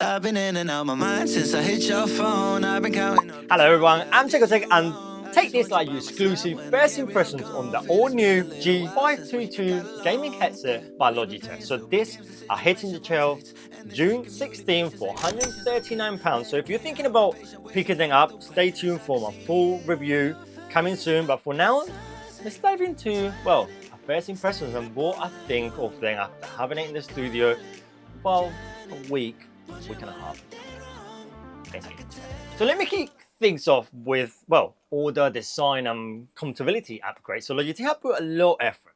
I've been in and out my mind since I hit your phone. I've been counting up. Hello everyone, I'm CheCo and take this like your exclusive first impressions on the all-new G522 gaming headset by Logitech. So this are hitting the shelf June 16 for £139. So if you're thinking about picking them up, stay tuned for my full review coming soon. But for now, let's dive into, well, our first impressions and what I think of them after having it in the studio, well, a week and a half. Basically. So let me kick things off with, well, all the design and comfortability upgrades. So Logitech have put a lot of effort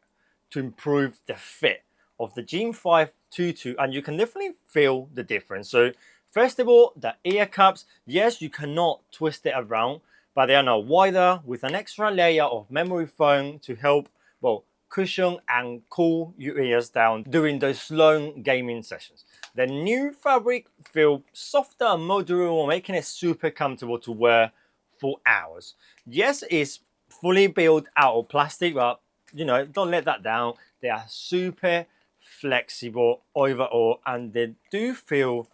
to improve the fit of the G522 and you can definitely feel the difference. So first of all, the ear cups, yes, you cannot twist it around, but they are now wider with an extra layer of memory foam to help, well, cushion and cool your ears down during those long gaming sessions. The new fabric feels softer and more durable, making it super comfortable to wear for hours. Yes, it's fully built out of plastic, but you know, don't let that down. They are super flexible overall and they do feel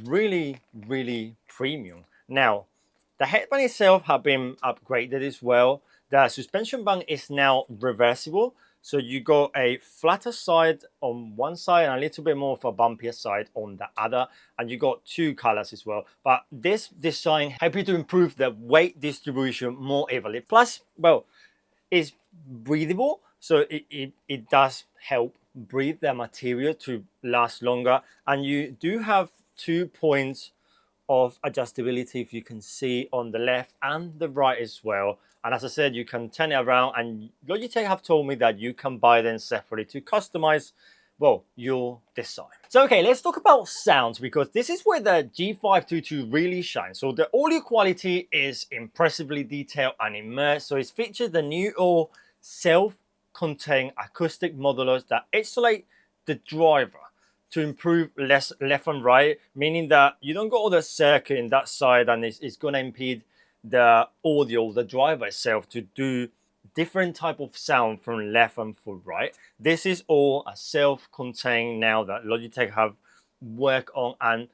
really, really premium. Now, the headband itself has been upgraded as well. The suspension band is now reversible. So you got a flatter side on one side and a little bit more of a bumpier side on the other. And you got two colors as well. But this design helps you to improve the weight distribution more evenly. Plus, well, it's breathable. So it does help breathe the material to last longer. And you do have 2 points of adjustability, if you can see on the left and the right as well. And as I said, you can turn it around, and Logitech have told me that you can buy them separately to customize, well, your design. So okay, let's talk about sounds, because this is where the G522 really shines. So the audio quality is impressively detailed and immersed. So it's featured the new all self-contained acoustic modulars that isolate the driver to improve less left and right, meaning that you don't got all the circuit in that side and it's going to impede the audio, the driver itself, to do different type of sound from left and from right. This is all a self-contained now that Logitech have worked on, and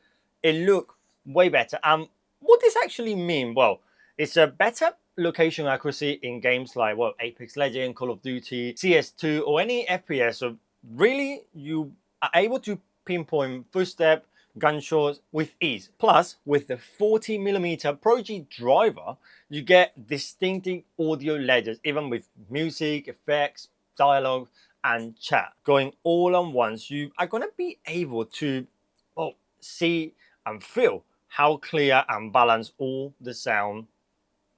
it look way better. What does this actually mean? Well, it's a better location accuracy in games like, well, Apex Legends, Call of Duty, CS2, or any FPS. So really, you are able to pinpoint footstep, gunshots with ease. Plus, with the 40mm Pro G driver, you get distinctive audio layers, even with music, effects, dialogue, and chat going all on once. You are going to be able to, well, see and feel how clear and balanced all the sound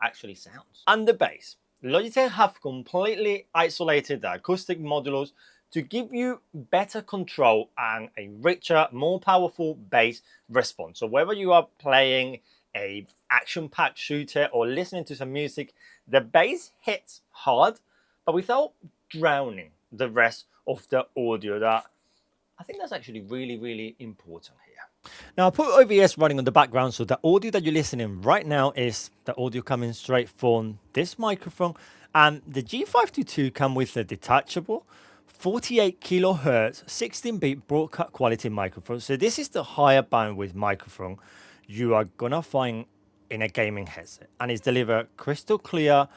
actually sounds. And the bass. Logitech have completely isolated the acoustic modulars to give you better control and a richer, more powerful bass response. So whether you are playing a action-packed shooter or listening to some music, the bass hits hard, but without drowning the rest of the audio. That I think that's actually really, really important here. Now I put OBS running on the background, so the audio that you're listening right now is the audio coming straight from this microphone. And the G522 come with a detachable 48 kilohertz 16-bit broadcast quality microphone. So this is the higher bandwidth microphone you are gonna find in a gaming headset, and it's delivered crystal clear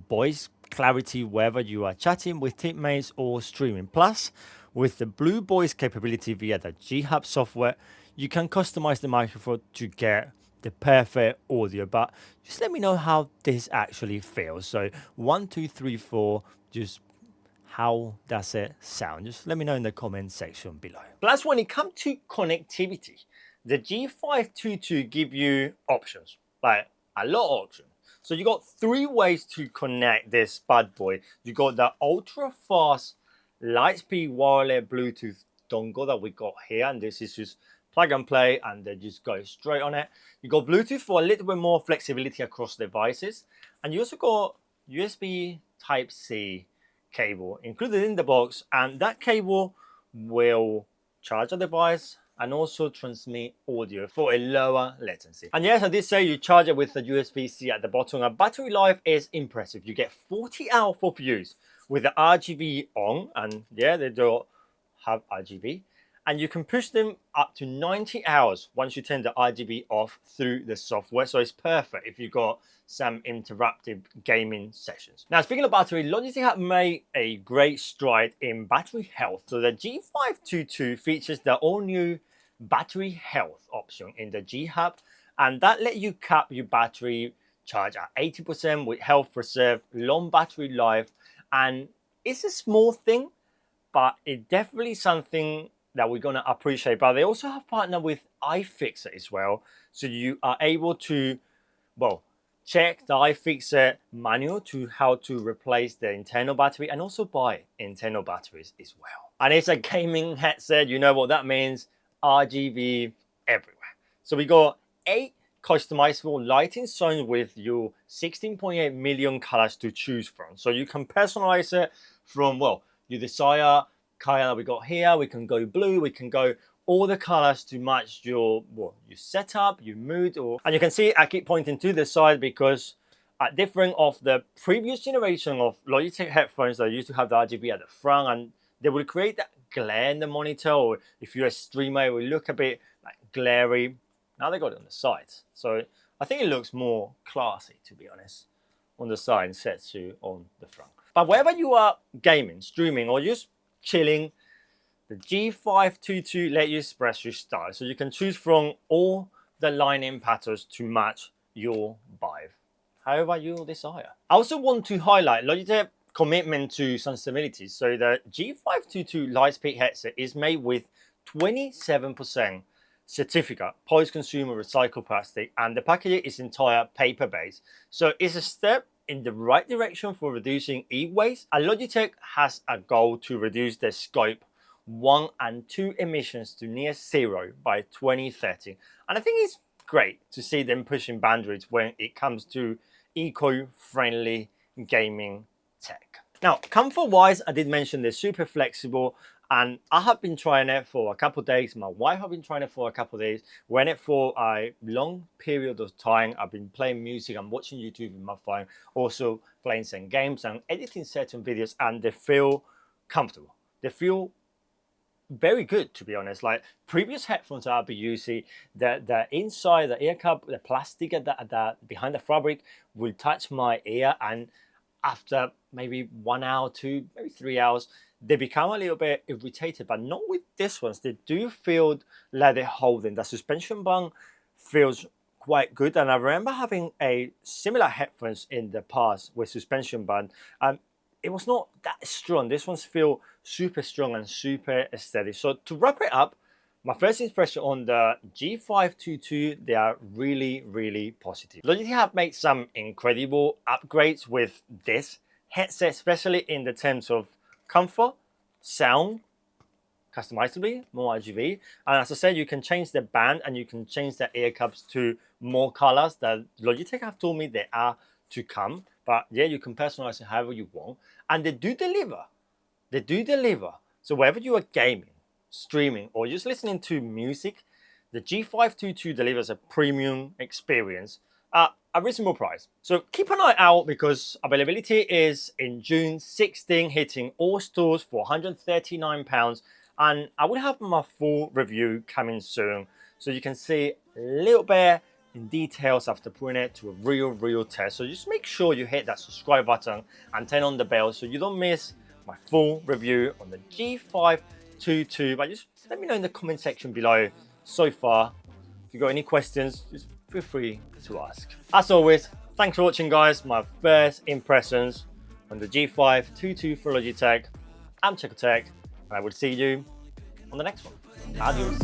voice clarity whether you are chatting with teammates or streaming. Plus, with the Blue Voice capability via the G-Hub software, you can customize the microphone to get the perfect audio. But just let me know how this actually feels. So 1, 2, 3, 4, just how does it sound? Just let me know in the comment section below. Plus, when it comes to connectivity, the G522 give you options, like a lot of options. So you got 3 ways to connect this bad boy. You got the ultra fast Lightspeed wireless Bluetooth dongle that we got here, and this is just plug and play and they just go straight on it. You got Bluetooth for a little bit more flexibility across devices, and you also got USB Type-C cable included in the box, and that cable will charge a device and also transmit audio for a lower latency. And yes, I did say you charge it with the USB-C at the bottom. And battery life is impressive. You get 40 hours of use with the RGB on, and yeah, they do have RGB. and you can push them up to 90 hours once you turn the RGB off through the software. So it's perfect if you've got some interactive gaming sessions. Now, speaking of battery, Logitech have made a great stride in battery health. So the G522 features the all-new battery health option in the G Hub, and that let you cap your battery charge at 80% with health preserve, long battery life, and it's a small thing, but it's definitely something that we're gonna appreciate. But they also have partnered with iFixit as well, so you are able to, well, check the iFixit manual to how to replace the internal battery and also buy internal batteries as well. And it's a gaming headset, you know what that means, RGB everywhere. So we got 8 customizable lighting zones with your 16.8 million colors to choose from. So you can personalize it from, well, you desire color that we got here. We can go blue, we can go all the colors to match your, well, your setup, your mood, and you can see I keep pointing to the side because different of the previous generation of Logitech headphones that used to have the RGB at the front, and they will create that glare in the monitor, or if you're a streamer, it will look a bit like glary. Now they got it on the sides, so I think it looks more classy, to be honest, on the side instead to on the front. But wherever you are gaming, streaming, or just chilling, the G522 let you express your style. So you can choose from all the lining patterns to match your vibe, however you desire. I also want to highlight Logitech commitment to sustainability. So the G522 Lightspeed headset is made with 27% certificate post-consumer recycled plastic, and the packaging is entire paper-based. So it's a step in the right direction for reducing e-waste. And Logitech has a goal to reduce their scope 1 and 2 emissions to near zero by 2030. And I think it's great to see them pushing boundaries when it comes to eco-friendly gaming tech. Now, comfort-wise, I did mention they're super flexible, and I have been trying it for a couple of days. My wife have been trying it for a couple of days. Wearing it for a long period of time. I've been playing music and watching YouTube with my phone, also playing some games and editing certain videos, and they feel comfortable. They feel very good, to be honest. Like previous headphones I've been using, the inside, the ear cup, the plastic at the behind the fabric will touch my ear, and after maybe 1 hour, 2, maybe 3 hours, they become a little bit irritated. But not with this ones. They do feel like they're holding. The suspension band feels quite good, and I remember having a similar headphones in the past with suspension band, and it was not that strong. This ones feel super strong and super aesthetic. So to wrap it up, my first impression on the G522, they are really, really positive. Logitech have made some incredible upgrades with this headset, especially in the terms of comfort, sound, customizably, more RGB. And as I said, you can change the band and you can change the ear cups to more colors that Logitech have told me they are to come. But yeah, you can personalize it however you want. And they do deliver. They do deliver. So wherever you are gaming, streaming, or just listening to music, the G522 delivers a premium experience at a reasonable price. So keep an eye out because availability is in June 16, hitting all stores for £139. And I will have my full review coming soon, so you can see a little bit in details after putting it to a real test. So just make sure you hit that subscribe button and turn on the bell so you don't miss my full review on the G522. But just let me know in the comment section below so far. If you've got any questions, just feel free to ask. As always, thanks for watching, guys. My first impressions on the G522 for Logitech. I'm CheCo, and I will see you on the next one. Adios.